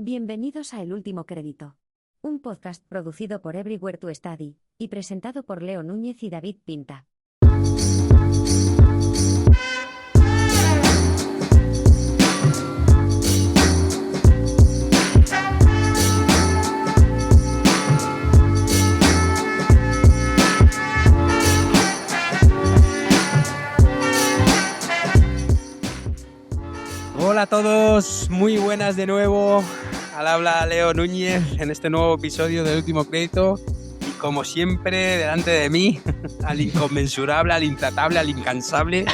Bienvenidos a El Último Crédito, un podcast producido por Everywhere to Study y presentado por Leo Núñez y David Pinta. Hola a todos, muy buenas de nuevo. Al habla Leo Núñez en este nuevo episodio del Último Crédito. Y como siempre, delante de mí, al inconmensurable, al intratable, al incansable,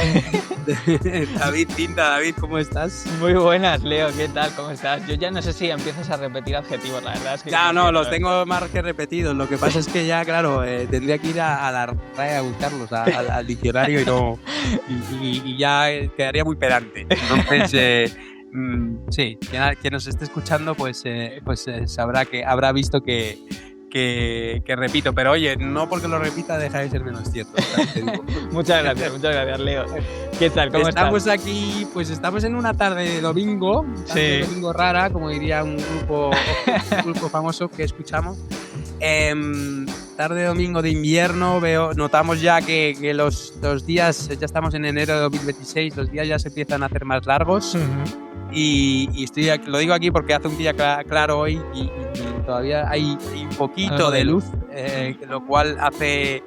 David Pinta. David, ¿cómo estás? Muy buenas, Leo, ¿qué tal? ¿Cómo estás? Yo ya no sé si empiezas a repetir adjetivos, la verdad es que... Ya, no, los tengo más que repetidos. Lo que pasa es que ya, claro, tendría que ir a la RAE a buscarlos, al diccionario y ya quedaría muy pedante. Entonces... sí, quien nos esté escuchando pues sabrá que habrá visto que repito, pero oye, no porque lo repita deja de ser menos cierto. Te digo. Muchas gracias, Leo. ¿Qué tal? ¿Cómo estás? Estamos aquí, pues estamos en una tarde de domingo, sí. Domingo rara, como diría un grupo famoso que escuchamos. Tarde de domingo de invierno, notamos ya que los días, ya estamos en enero de 2026, los días ya se empiezan a hacer más largos. Uh-huh. Y lo digo aquí porque hace un día claro hoy y todavía hay un poquito de luz, lo cual hace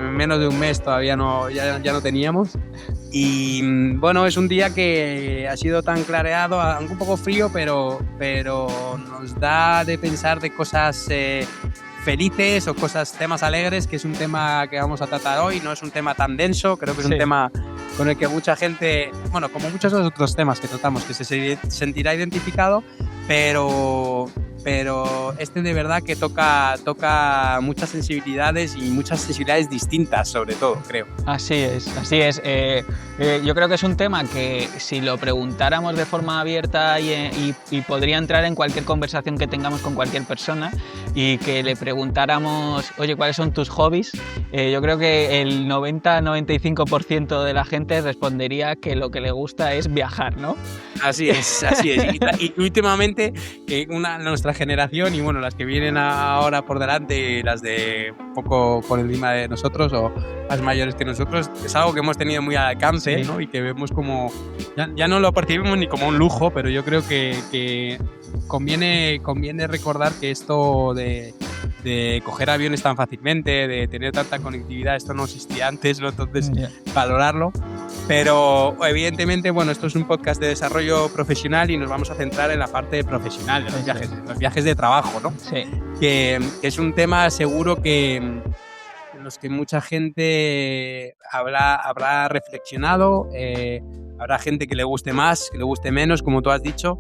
menos de un mes todavía ya no teníamos. Y bueno, es un día que ha sido tan clareado, aunque un poco frío, pero nos da de pensar de cosas felices o temas alegres, que es un tema que vamos a tratar hoy. No es un tema tan denso, creo que es un tema con el que mucha gente, bueno, como muchos de los otros temas que tratamos, que se sentirá identificado, pero este de verdad que toca muchas sensibilidades y muchas sensibilidades distintas, sobre todo, creo. Así es. Yo creo que es un tema que si lo preguntáramos de forma abierta y podría entrar en cualquier conversación que tengamos con cualquier persona y que le preguntáramos, oye, ¿cuáles son tus hobbies? Yo creo que el 90-95% de la gente respondería que lo que le gusta es viajar, ¿no? Así es. Y últimamente nuestra generación y bueno, las que vienen ahora por delante, las de un poco por encima de nosotros o más mayores que nosotros, es algo que hemos tenido muy al alcance, ¿no? Y que vemos como, ya no lo percibimos ni como un lujo, pero yo creo que conviene recordar que esto de coger aviones tan fácilmente, de tener tanta conectividad, esto no existía antes, ¿no? Entonces valorarlo. Pero evidentemente, bueno, esto es un podcast de desarrollo profesional y nos vamos a centrar en la parte profesional de los viajes de trabajo, ¿no? Sí. Que es un tema seguro en los que mucha gente habrá reflexionado, habrá gente que le guste más, que le guste menos, como tú has dicho.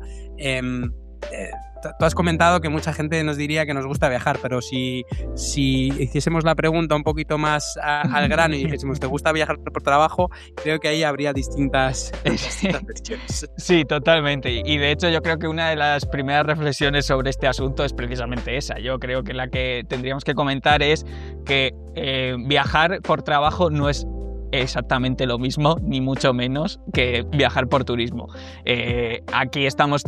Tú has comentado que mucha gente nos diría que nos gusta viajar, pero si hiciésemos la pregunta un poquito más al grano y dijésemos, ¿te gusta viajar por trabajo? Creo que ahí habría distintas versiones. Sí, totalmente. Y de hecho yo creo que una de las primeras reflexiones sobre este asunto es precisamente esa. Yo creo que la que tendríamos que comentar es que viajar por trabajo no es exactamente lo mismo, ni mucho menos que viajar por turismo. Aquí estamos,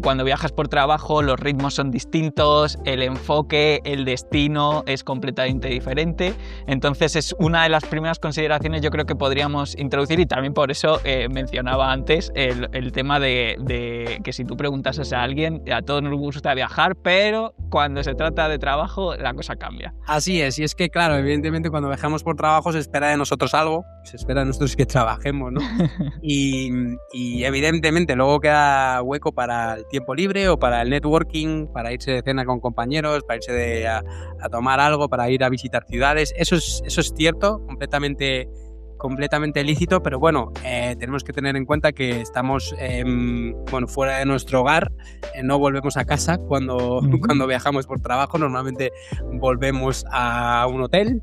cuando viajas por trabajo, los ritmos son distintos, el enfoque, el destino es completamente diferente. Entonces es una de las primeras consideraciones yo creo que podríamos introducir y también por eso mencionaba antes el tema de que si tú preguntases a alguien, a todos nos gusta viajar, pero cuando se trata de trabajo la cosa cambia. Así es, y es que claro, evidentemente cuando viajamos por trabajo se espera de nosotros algo, se espera de nosotros que trabajemos, ¿no? y evidentemente luego queda hueco para el tiempo libre o para el networking, para irse de cena con compañeros, para irse a tomar algo, para ir a visitar ciudades. Eso es cierto, completamente lícito, pero bueno, tenemos que tener en cuenta que estamos fuera de nuestro hogar, no volvemos a casa cuando viajamos por trabajo, normalmente volvemos a un hotel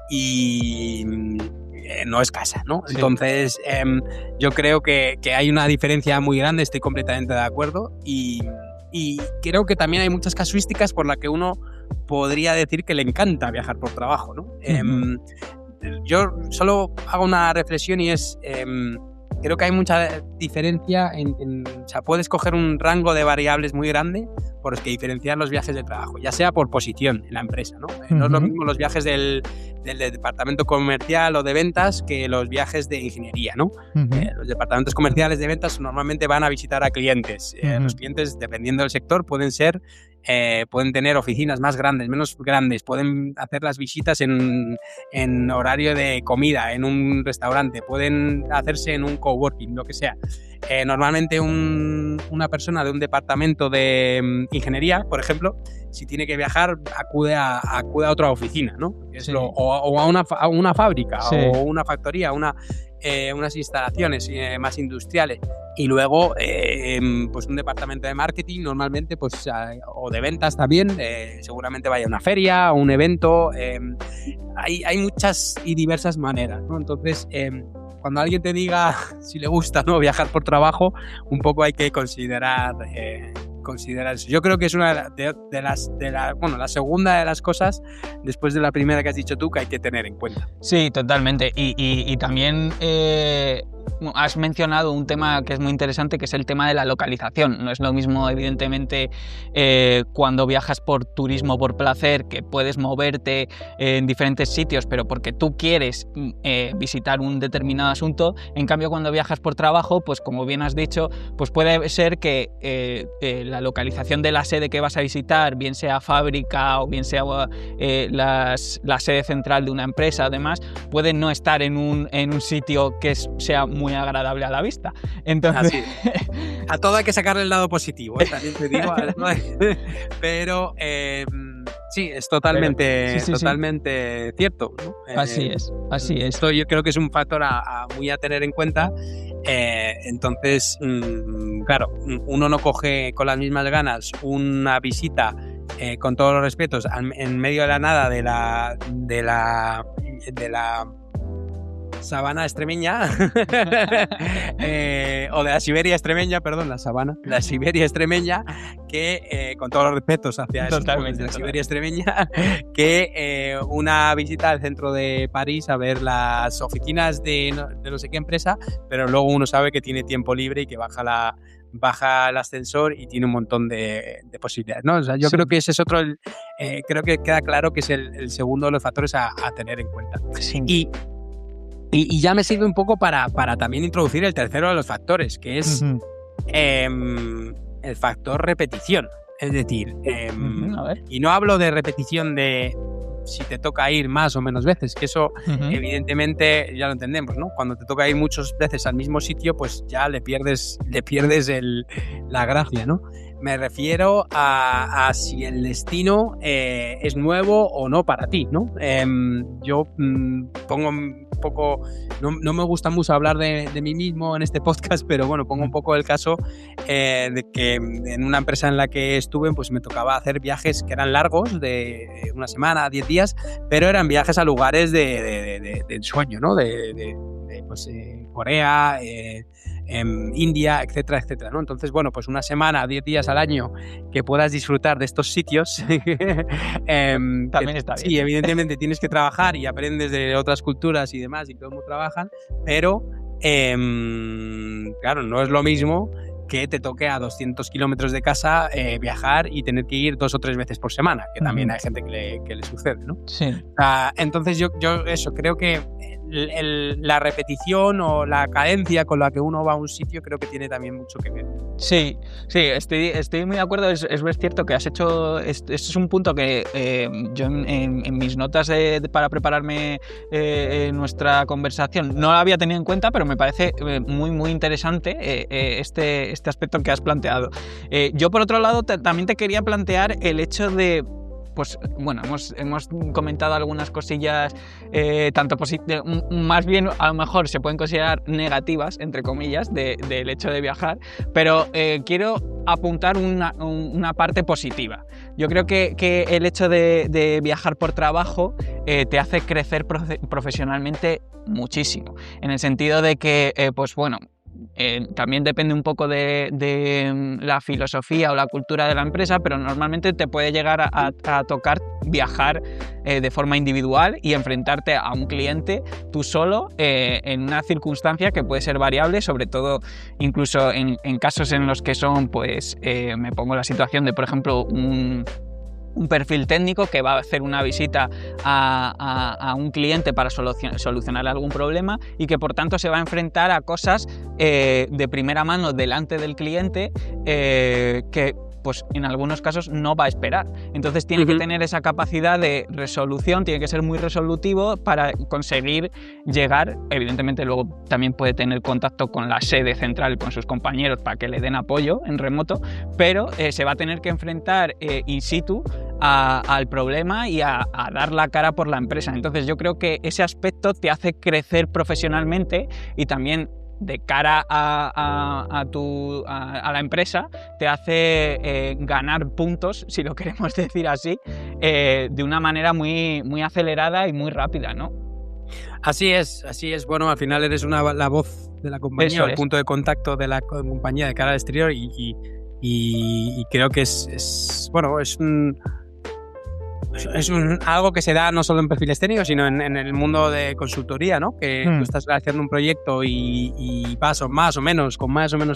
y no es casa, ¿no? Sí. Entonces yo creo que hay una diferencia muy grande, estoy completamente de acuerdo y creo que también hay muchas casuísticas por las que uno podría decir que le encanta viajar por trabajo, ¿no? Yo solo hago una reflexión y es creo que hay mucha diferencia o sea, puedes coger un rango de variables muy grande por los que diferenciar los viajes de trabajo, ya sea por posición en la empresa, ¿no? No es lo mismo los viajes del departamento comercial o de ventas que los viajes de ingeniería, ¿no? Los departamentos comerciales de ventas normalmente van a visitar a clientes. Los clientes, dependiendo del sector, pueden tener oficinas más grandes, menos grandes, pueden hacer las visitas en horario de comida, en un restaurante, pueden hacerse en un coworking, lo que sea. Normalmente una persona de un departamento de ingeniería, por ejemplo, si tiene que viajar, acude a otra oficina, ¿no? O a una fábrica, o una factoría, unas instalaciones más industriales. Y luego, pues un departamento de marketing, normalmente, pues, o de ventas también, seguramente vaya a una feria, a un evento. Hay muchas y diversas maneras, ¿no? Entonces, cuando alguien te diga si le gusta, ¿no?, viajar por trabajo, un poco hay que considerar eso. Yo creo que es una la segunda de las cosas, después de la primera que has dicho tú, que hay que tener en cuenta. Sí, totalmente. Y también has mencionado un tema que es muy interesante, que es el tema de la localización. No es lo mismo, evidentemente, cuando viajas por turismo, por placer, que puedes moverte en diferentes sitios, pero porque tú quieres visitar un determinado asunto. En cambio, cuando viajas por trabajo, pues como bien has dicho, pues puede ser que la localización de la sede que vas a visitar, bien sea fábrica o bien sea la sede central de una empresa, además, puede no estar en un sitio que sea muy agradable a la vista. Entonces, a todo hay que sacarle el lado positivo, también te digo, pero sí, es totalmente cierto, ¿no? Así es. Esto yo creo que es un factor muy a tener en cuenta. Entonces, claro, uno no coge con las mismas ganas una visita, con todos los respetos, en medio de la nada de la sabana extremeña o de la Siberia extremeña, perdón, la Siberia extremeña, que con todos los respetos hacia esos pueblos de la Siberia extremeña, que una visita al centro de París a ver las oficinas de no sé qué empresa, pero luego uno sabe que tiene tiempo libre y que baja el ascensor y tiene un montón de posibilidades, ¿no? O sea, yo creo que ese es otro, creo que queda claro que es el segundo de los factores a tener en cuenta. Sí. Y ya me sirve un poco para también introducir el tercero de los factores, que es el factor repetición. Es decir, y no hablo de repetición de si te toca ir más o menos veces, que eso evidentemente ya lo entendemos, ¿no? Cuando te toca ir muchas veces al mismo sitio, pues ya le pierdes la gracia, ¿no? Me refiero a si el destino es nuevo o no para ti, ¿no? Yo pongo un poco, no me gusta mucho hablar de mí mismo en este podcast, pero bueno, pongo un poco el caso de que en una empresa en la que estuve, pues me tocaba hacer viajes que eran largos, de una semana, 10 días, pero eran viajes a lugares de ensueño, ¿no? Pues, Corea, India, etcétera, etcétera, ¿no? Entonces, bueno, pues una semana, 10 días al año que puedas disfrutar de estos sitios. También está bien. Sí, evidentemente tienes que trabajar y aprendes de otras culturas y demás y cómo trabajan, pero claro, no es lo mismo que te toque a 200 kilómetros de casa viajar y tener que ir 2 o 3 veces por semana, que también hay gente que le sucede, ¿no? Sí. Entonces yo eso, creo que la repetición o la cadencia con la que uno va a un sitio creo que tiene también mucho que ver. Sí, estoy muy de acuerdo. Es cierto que has hecho. Este es un punto que yo en mis notas para prepararme nuestra conversación no lo había tenido en cuenta, pero me parece muy, muy interesante este aspecto que has planteado. Yo, por otro lado, también te quería plantear el hecho de. Pues bueno, hemos comentado algunas cosillas, tanto más bien a lo mejor se pueden considerar negativas, entre comillas, del hecho de viajar, pero quiero apuntar una parte positiva. Yo creo que el hecho de viajar por trabajo te hace crecer profesionalmente muchísimo, en el sentido de que, pues bueno, también depende un poco de la filosofía o la cultura de la empresa, pero normalmente te puede llegar a tocar viajar de forma individual y enfrentarte a un cliente tú solo en una circunstancia que puede ser variable, sobre todo incluso en casos en los que son, pues me pongo la situación de, por ejemplo, un perfil técnico que va a hacer una visita a un cliente para solucionar algún problema y que por tanto se va a enfrentar a cosas de primera mano delante del cliente que pues en algunos casos no va a esperar. Entonces tiene que tener esa capacidad de resolución, tiene que ser muy resolutivo para conseguir llegar. Evidentemente luego también puede tener contacto con la sede central, con sus compañeros para que le den apoyo en remoto, pero se va a tener que enfrentar in situ al problema y a dar la cara por la empresa. Entonces yo creo que ese aspecto te hace crecer profesionalmente y también de cara a la empresa te hace ganar puntos, si lo queremos decir así, de una manera muy, muy acelerada y muy rápida, ¿no? Así es. Bueno, al final eres la voz de la compañía, el punto de contacto de la compañía de cara al exterior y creo que es algo que se da no solo en perfiles técnicos, sino en el mundo de consultoría, ¿no? Que tú estás haciendo un proyecto y vas con más o menos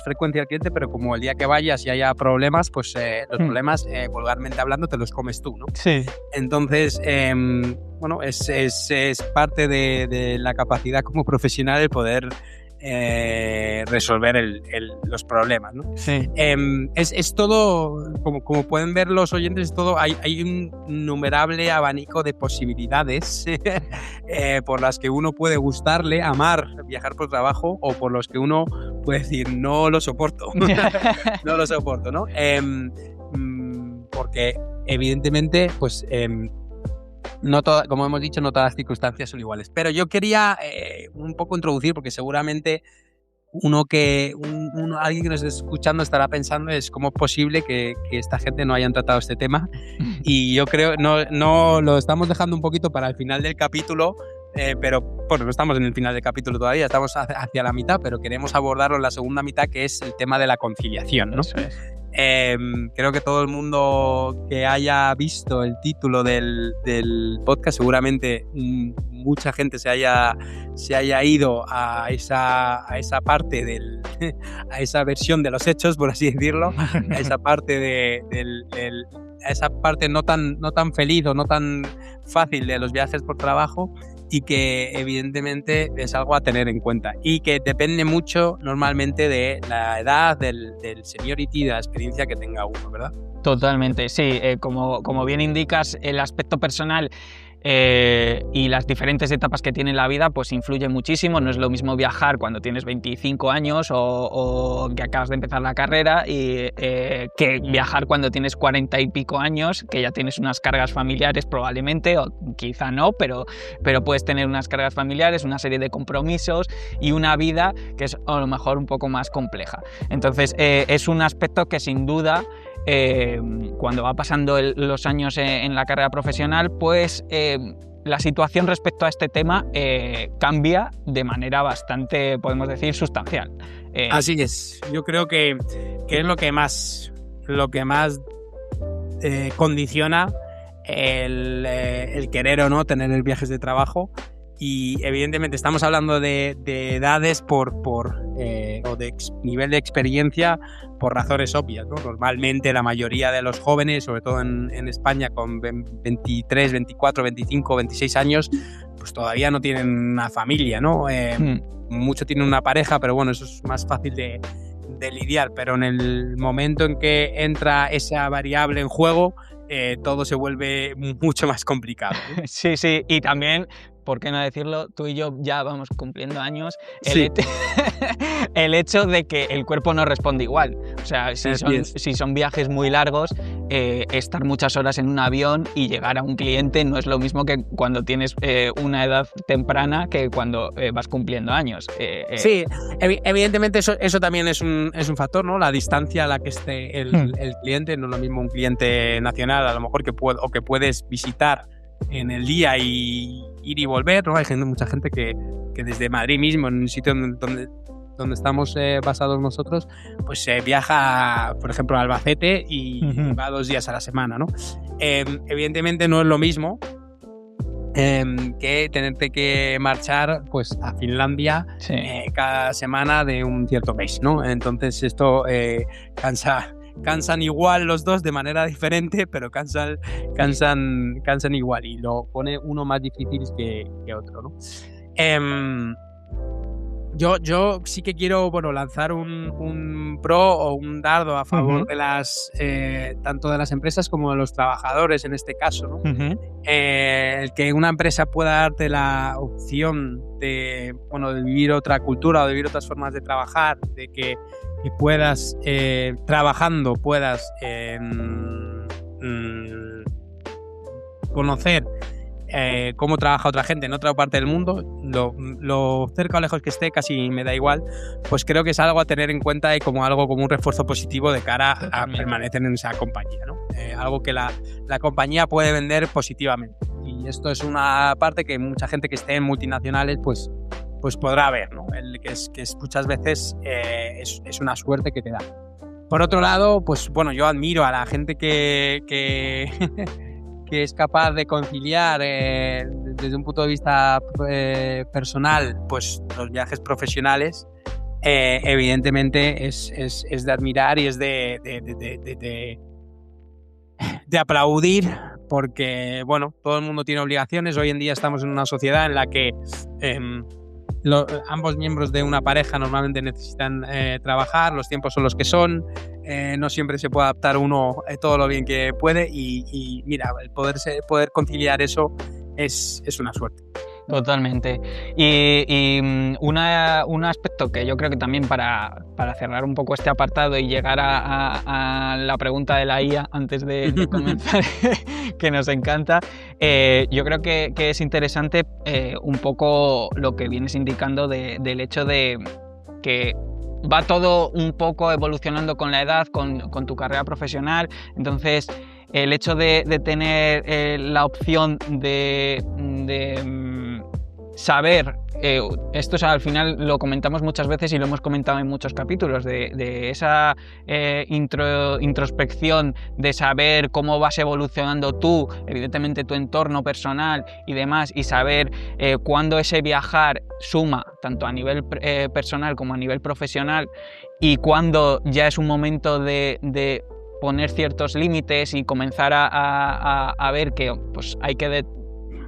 frecuencia al cliente, pero como el día que vayas y haya problemas, pues los problemas, vulgarmente hablando, te los comes tú, ¿no? Sí. Entonces, es parte de la capacidad como profesional el poder resolver los problemas, ¿no? Sí. Es todo, como pueden ver los oyentes, es todo, hay un innumerable abanico de posibilidades por las que uno puede gustarle, amar viajar por trabajo, o por los que uno puede decir no lo soporto. No lo soporto, ¿no? Porque evidentemente, pues como hemos dicho, no todas las circunstancias son iguales. Pero yo quería un poco introducir, porque seguramente alguien que nos esté escuchando estará pensando es cómo es posible que esta gente no hayan tratado este tema. Y yo creo, no lo estamos dejando un poquito para el final del capítulo, pero bueno, no estamos en el final del capítulo todavía, estamos hacia la mitad, pero queremos abordarlo en la segunda mitad, que es el tema de la conciliación, ¿no? Eso es. Creo que todo el mundo que haya visto el título del podcast, seguramente mucha gente se haya ido a esa parte a esa versión de los hechos, por así decirlo, a esa parte a esa parte no tan feliz o no tan fácil de los viajes por trabajo, y que evidentemente es algo a tener en cuenta y que depende mucho normalmente de la edad, del seniority, de la experiencia que tenga uno, ¿verdad? Totalmente, sí. Como bien indicas, el aspecto personal y las diferentes etapas que tiene la vida pues influye muchísimo. No es lo mismo viajar cuando tienes 25 años o que acabas de empezar la carrera que viajar cuando tienes 40 y pico años, que ya tienes unas cargas familiares probablemente, o quizá no, pero puedes tener unas cargas familiares, una serie de compromisos y una vida que es a lo mejor un poco más compleja. Entonces es un aspecto que sin duda cuando va pasando los años en la carrera profesional, pues la situación respecto a este tema cambia de manera bastante, podemos decir, sustancial. Así es. Yo creo que es lo que más condiciona el querer o no tener viajes de trabajo. Y evidentemente estamos hablando de edades o de nivel de experiencia por razones obvias, ¿no? Normalmente la mayoría de los jóvenes, sobre todo en España, con 23, 24, 25, 26 años, pues todavía no tienen una familia, ¿no? Muchos tienen una pareja, pero bueno, eso es más fácil de lidiar. Pero en el momento en que entra esa variable en juego, todo se vuelve mucho más complicado, ¿no? Sí, y también, ¿por qué no decirlo? Tú y yo ya vamos cumpliendo años. Sí. El hecho de que el cuerpo no responde igual. O sea, si son viajes muy largos, estar muchas horas en un avión y llegar a un cliente no es lo mismo que cuando tienes una edad temprana que cuando vas cumpliendo años. Sí, evidentemente eso también es un factor, ¿no? La distancia a la que esté el cliente. No es lo mismo un cliente nacional, a lo mejor, que puedes visitar en el día y ir y volver, ¿no? Hay mucha gente que desde Madrid mismo, en un sitio donde donde estamos basados nosotros, pues viaja, por ejemplo, a Albacete y va 2 días a la semana, ¿no? Evidentemente no es lo mismo que tenerte que marchar pues a Finlandia cada semana de un cierto país, ¿no? Entonces esto cansan igual los dos de manera diferente, pero cansan igual y lo pone uno más difícil que otro, ¿no? Yo sí que quiero, bueno, lanzar un pro o un dardo a favor de las tanto de las empresas como de los trabajadores en este caso, ¿no? El que una empresa pueda darte la opción de, bueno, de vivir otra cultura o de vivir otras formas de trabajar, de que puedas trabajando puedas conocer cómo trabaja otra gente en otra parte del mundo, lo cerca o lejos que esté, casi me da igual, pues creo que es algo a tener en cuenta y como algo como un refuerzo positivo de cara a permanecer en esa compañía, ¿no? Algo que la compañía puede vender positivamente. Y esto es una parte que mucha gente que esté en multinacionales pues podrá ver, ¿no? Que es muchas veces es una suerte que te da. Por otro lado, pues bueno, yo admiro a la gente que que es capaz de conciliar desde un punto de vista personal pues los viajes profesionales. Evidentemente es de admirar y es de aplaudir, porque bueno, todo el mundo tiene obligaciones. Hoy en día estamos en una sociedad en la que ambos miembros de una pareja normalmente necesitan trabajar, los tiempos son los que son, no siempre se puede adaptar uno todo lo bien que puede y mira, el poder conciliar eso es una suerte. Totalmente. Y un aspecto que yo creo que también para cerrar un poco este apartado y llegar a la pregunta de la IA antes de comenzar, que nos encanta, yo creo que es interesante un poco lo que vienes indicando del hecho de que va todo un poco evolucionando con la edad, con tu carrera profesional. Entonces, el hecho de tener la opción de saber, esto al final lo comentamos muchas veces y lo hemos comentado en muchos capítulos, de esa introspección, de saber cómo vas evolucionando tú, evidentemente tu entorno personal y demás, y saber cuándo ese viajar suma, tanto a nivel personal como a nivel profesional, y cuándo ya es un momento de poner ciertos límites y comenzar a ver que pues, hay que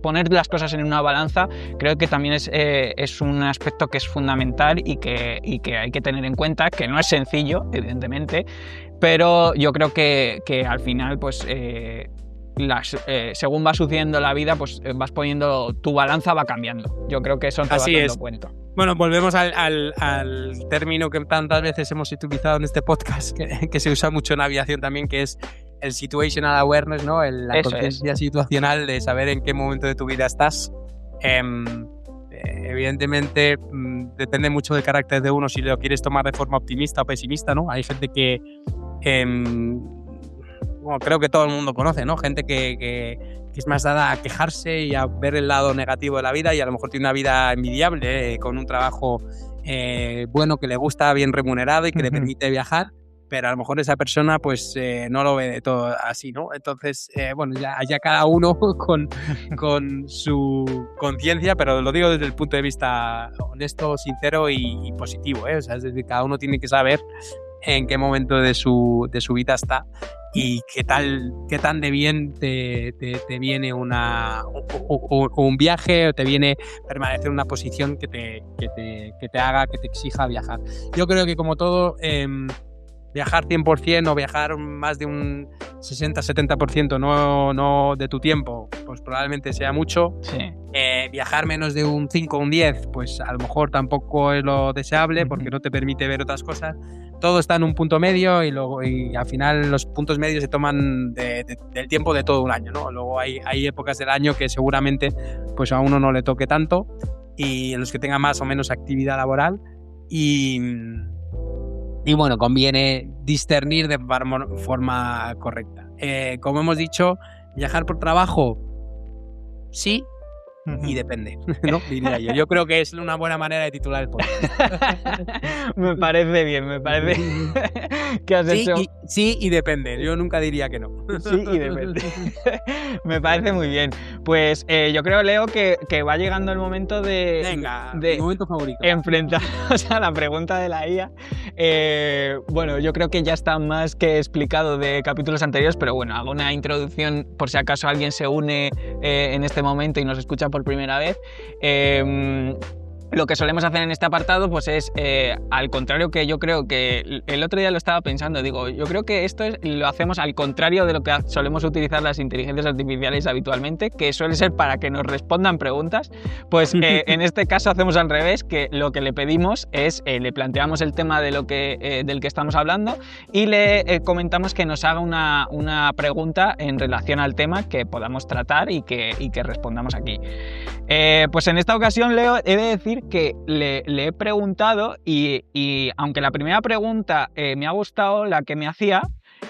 poner las cosas en una balanza. Creo que también es un aspecto que es fundamental y que hay que tener en cuenta, que no es sencillo, evidentemente, pero yo creo que al final, pues según va sucediendo la vida, pues vas poniendo, tu balanza va cambiando. Yo creo que eso te va dando cuenta. Bueno, volvemos al término que tantas veces hemos utilizado en este podcast, que se usa mucho en aviación también, que es el situational awareness, ¿no? La conciencia situacional de saber en qué momento de tu vida estás. Evidentemente depende mucho del carácter de uno si lo quieres tomar de forma optimista o pesimista, ¿no? Hay gente que bueno, creo que todo el mundo conoce, ¿no? Gente que es más dada a quejarse y a ver el lado negativo de la vida y a lo mejor tiene una vida envidiable, con un trabajo bueno, que le gusta, bien remunerado y que le permite viajar, pero a lo mejor esa persona pues no lo ve de todo así, ¿no? Entonces, bueno, ya cada uno con su conciencia, pero lo digo desde el punto de vista honesto, sincero y positivo, ¿eh? O sea, es decir, cada uno tiene que saber en qué momento de su vida está y qué tan de bien te viene un viaje o te viene permanecer en una posición que te haga, que te exija viajar. Yo creo que como todo, viajar 100% o viajar más de un 60-70% no de tu tiempo, pues probablemente sea mucho. Sí. Viajar menos de un 5 o un 10, pues a lo mejor tampoco es lo deseable porque no te permite ver otras cosas. Todo está en un punto medio y al final los puntos medios se toman del tiempo de todo un año, ¿no? Luego hay épocas del año que seguramente pues a uno no le toque tanto y en los que tenga más o menos actividad laboral y bueno, conviene discernir de forma correcta. Como hemos dicho, viajar por trabajo, sí, y depende, ¿no? Diría yo. Yo creo que es una buena manera de titular el podcast. Me parece bien, me parece que has hecho... Sí y depende, yo nunca diría que no. Sí y depende. Me parece muy bien. Pues yo creo, Leo, que va llegando el momento de... Venga, de mi momento favorito. enfrentarnos a la pregunta de la IA. Bueno, yo creo que ya está más que explicado de capítulos anteriores, pero bueno, hago una introducción por si acaso alguien se une en este momento y nos escucha por primera vez. Lo que solemos hacer en este apartado pues es, al contrario, que yo creo que el otro día lo estaba pensando, digo, yo creo que esto lo hacemos al contrario de lo que solemos utilizar las inteligencias artificiales habitualmente, que suele ser para que nos respondan preguntas. Pues en este caso hacemos al revés, que lo que le pedimos es, le planteamos el tema de del que estamos hablando y le comentamos que nos haga una pregunta en relación al tema que podamos tratar y que respondamos aquí. Pues en esta ocasión, Leo, he de decir que le he preguntado y aunque la primera pregunta me ha gustado la que me hacía,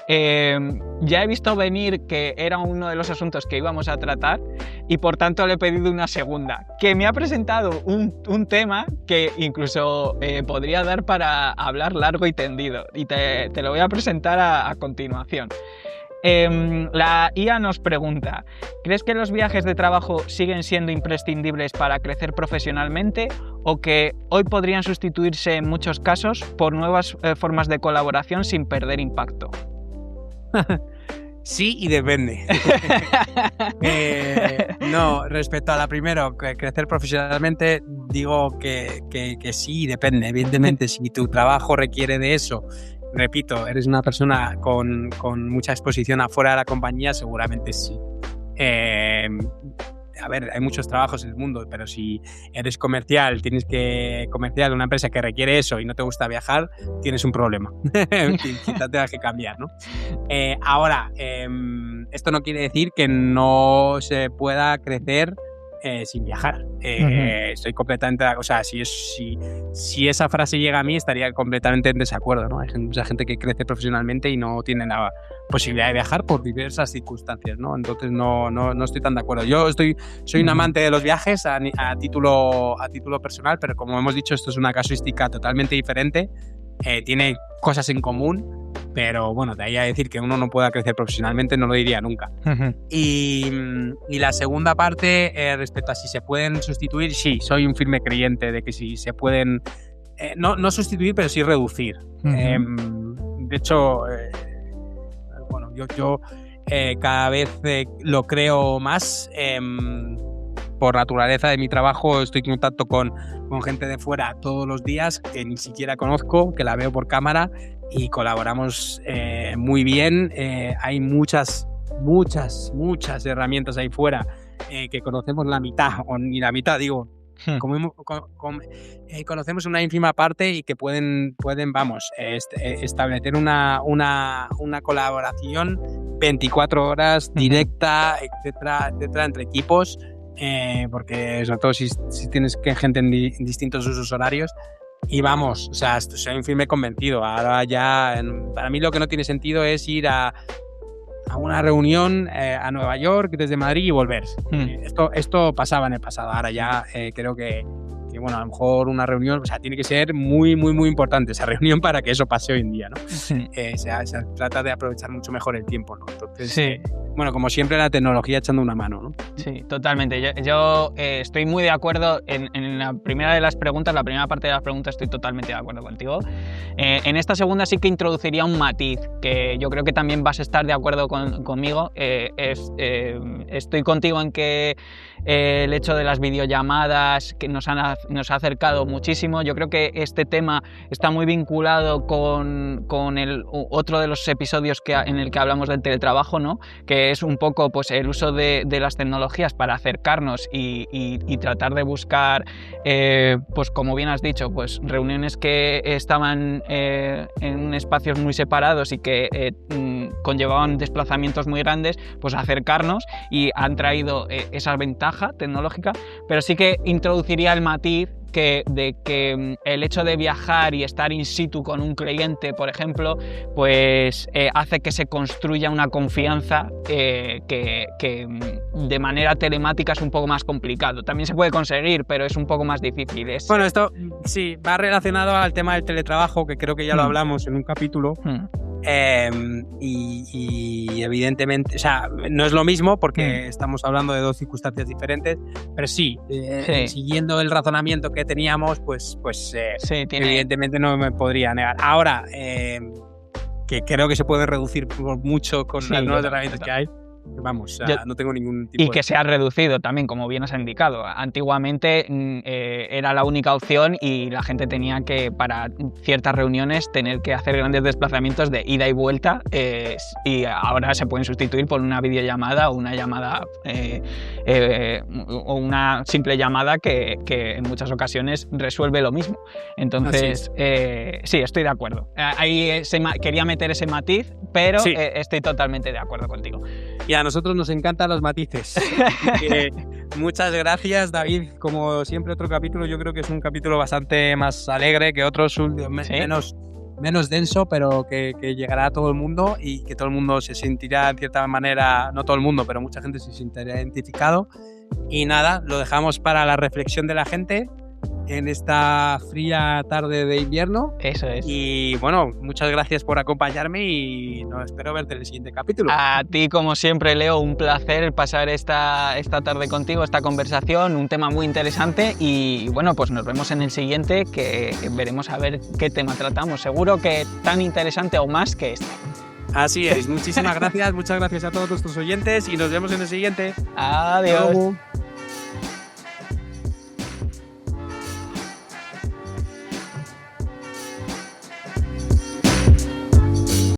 ya he visto venir que era uno de los asuntos que íbamos a tratar y por tanto le he pedido una segunda, que me ha presentado un tema que incluso podría dar para hablar largo y tendido y te lo voy a presentar a continuación. La IA nos pregunta: ¿crees que los viajes de trabajo siguen siendo imprescindibles para crecer profesionalmente o que hoy podrían sustituirse en muchos casos por nuevas formas de colaboración sin perder impacto? Sí y depende. No, respecto a la primera, crecer profesionalmente, digo que sí y depende. Evidentemente, si tu trabajo requiere de eso, repito, eres una persona con mucha exposición afuera de la compañía, seguramente sí. A ver, hay muchos trabajos en el mundo, pero si eres comercial, comercial de una empresa que requiere eso y no te gusta viajar, tienes un problema. Quizás tengas que cambiar, ¿no? Ahora, esto no quiere decir que no se pueda crecer sin viajar. Estoy completamente... O sea, si esa frase llega a mí, estaría completamente en desacuerdo, ¿no? Hay mucha gente que crece profesionalmente y no tiene la posibilidad de viajar por diversas circunstancias, ¿no? Entonces no estoy tan de acuerdo. Soy un amante de los viajes a título personal, pero como hemos dicho, esto es una casuística totalmente diferente. Tiene cosas en común, pero bueno, de ahí a decir que uno no pueda crecer profesionalmente no lo diría nunca. Y la segunda parte, respecto a si se pueden sustituir, sí, soy un firme creyente de que sí se pueden, no sustituir, pero sí reducir. De hecho, bueno, yo cada vez lo creo más. Por naturaleza de mi trabajo estoy en contacto con gente de fuera todos los días que ni siquiera conozco, que la veo por cámara y colaboramos muy bien. Hay muchas herramientas ahí fuera que conocemos la mitad, o ni la mitad, digo, conocemos una ínfima parte y que pueden vamos, establecer una colaboración 24 horas directa, etcétera, entre equipos. Porque sobre todo si tienes gente en distintos usos horarios y vamos, o sea, soy un firme convencido. Ahora ya, para mí lo que no tiene sentido es ir a una reunión a Nueva York desde Madrid y volver. Esto pasaba en el pasado. Ahora ya creo que bueno, a lo mejor una reunión, o sea, tiene que ser muy importante esa reunión para que eso pase hoy en día, ¿no? Se trata de aprovechar mucho mejor el tiempo, ¿no? Entonces, sí. Bueno, como siempre, la tecnología echando una mano, ¿no? Sí, totalmente. Yo estoy muy de acuerdo en la primera de las preguntas, la primera parte de las preguntas estoy totalmente de acuerdo contigo. En esta segunda sí que introduciría un matiz, que yo creo que también vas a estar de acuerdo conmigo. Estoy contigo en que el hecho de las videollamadas que nos ha acercado muchísimo. Yo creo que este tema está muy vinculado con el otro de los episodios en el que hablamos del teletrabajo, ¿no? Que es un poco pues, el uso de las tecnologías para acercarnos y tratar de buscar, pues como bien has dicho, pues reuniones que estaban en espacios muy separados y que conllevaban desplazamientos muy grandes, pues acercarnos, y han traído esa ventaja tecnológica, pero sí que introduciría el matiz de que el hecho de viajar y estar in situ con un cliente, por ejemplo, pues hace que se construya una confianza que de manera telemática es un poco más complicado. También se puede conseguir, pero es un poco más difícil. Bueno, esto sí, va relacionado al tema del teletrabajo, que creo que ya lo hablamos en un capítulo. Y evidentemente, o sea, no es lo mismo porque estamos hablando de dos circunstancias diferentes, pero sí, siguiendo el razonamiento que teníamos, pues evidentemente no me podría negar. Ahora, que creo que se puede reducir por mucho con las nuevas herramientas que hay. Vamos, no tengo ningún tipo y que se ha reducido también, como bien has indicado. Antiguamente era la única opción y la gente tenía que, para ciertas reuniones, tener que hacer grandes desplazamientos de ida y vuelta, y ahora se pueden sustituir por una videollamada o una llamada o una simple llamada que en muchas ocasiones resuelve lo mismo. Entonces, sí, estoy de acuerdo. Ahí quería meter ese matiz, pero estoy totalmente de acuerdo contigo. Y a nosotros nos encantan los matices. Muchas gracias, David. Como siempre, otro capítulo, yo creo que es un capítulo bastante más alegre que otros, menos denso, pero que llegará a todo el mundo y que todo el mundo se sentirá en cierta manera, no todo el mundo, pero mucha gente se sentirá identificado. Y nada, lo dejamos para la reflexión de la gente en esta fría tarde de invierno. Eso es. Y bueno, muchas gracias por acompañarme y espero verte en el siguiente capítulo. A ti, como siempre, Leo, un placer pasar esta tarde contigo, esta conversación, un tema muy interesante y bueno, pues nos vemos en el siguiente, que veremos a ver qué tema tratamos. Seguro que tan interesante o más que este. Así es, muchísimas gracias, muchas gracias a todos nuestros oyentes y nos vemos en el siguiente. Adiós. Chau.